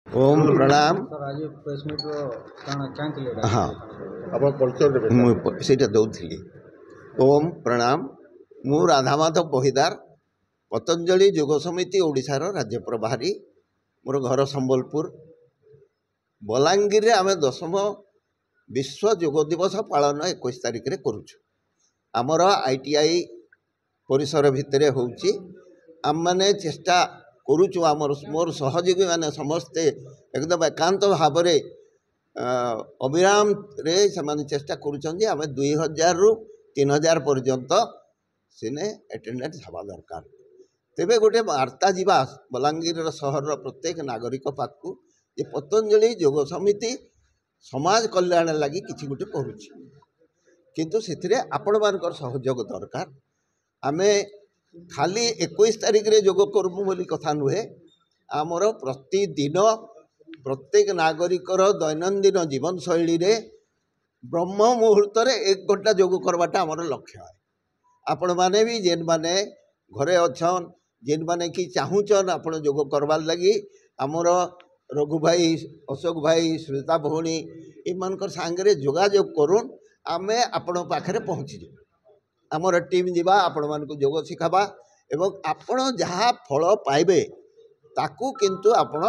ओम प्रणाम। सर आज press meet चाहते हाँ से दौली। ओम प्रणाम। मु राधामाधव बहिदार, पतंजलि योग समिति ओडिशार राज्य प्रभारी। मोर घर संबलपुर। बलांगीर रे आमे 10म विश्व योग दिवस पालन 21 तारिख रे करूछु। आमर ITI परिसर भितर होउची। आम माने चेष्टा करूछु, आमर मोर सहयोगी माने समस्ते एकदम एकांत भाव में अविराम रे से चेष्टा करुँच आम 2000 रु 3000 पर्यंत सिने एटेंडेंस हवा दरकार। तेबे गोटे वार्ता जीवा बलांगीर सहर प्रत्येक नागरिक पाखु ये पतंजलि योग समिति समाज कल्याण लगी किछि गोटे करुछि, किंतु सेथिरे आपण मानकर सहयोग दरकार। आमे खाली 21 तारिख रे योग करमु बोली कथा नुहे। आमर प्रतिदिन प्रत्येक नागरिकर दैनंदिन जीवन शैली रे ब्रह्म मुहूर्त 1 घंटा योग करवाटा आमर लक्ष्य है। आपण माने भी जेन माने घरे अच्छन, जेन माने कि चाहूचन आपण योग करवार लगी, आमर रघु भाई, अशोक भाई, श्वेता भौणी इमानकर सांगरे जोगाजोग करुन। आमे आपण पाखरे पहुँची आमर टीम जीवा आपण मानकु योग शिखाबा एवं आपण जहाँ फल पाइबे ताकू किंतु आपण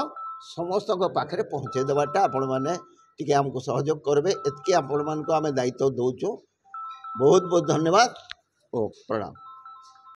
समस्त पाखे पहुँचे देवाटा आपण मैंने टी आमको सहयोग करेंगे। एतकी आपण मान आम दायित्व दौचु। बहुत बहुत धन्यवाद ओ प्रणाम।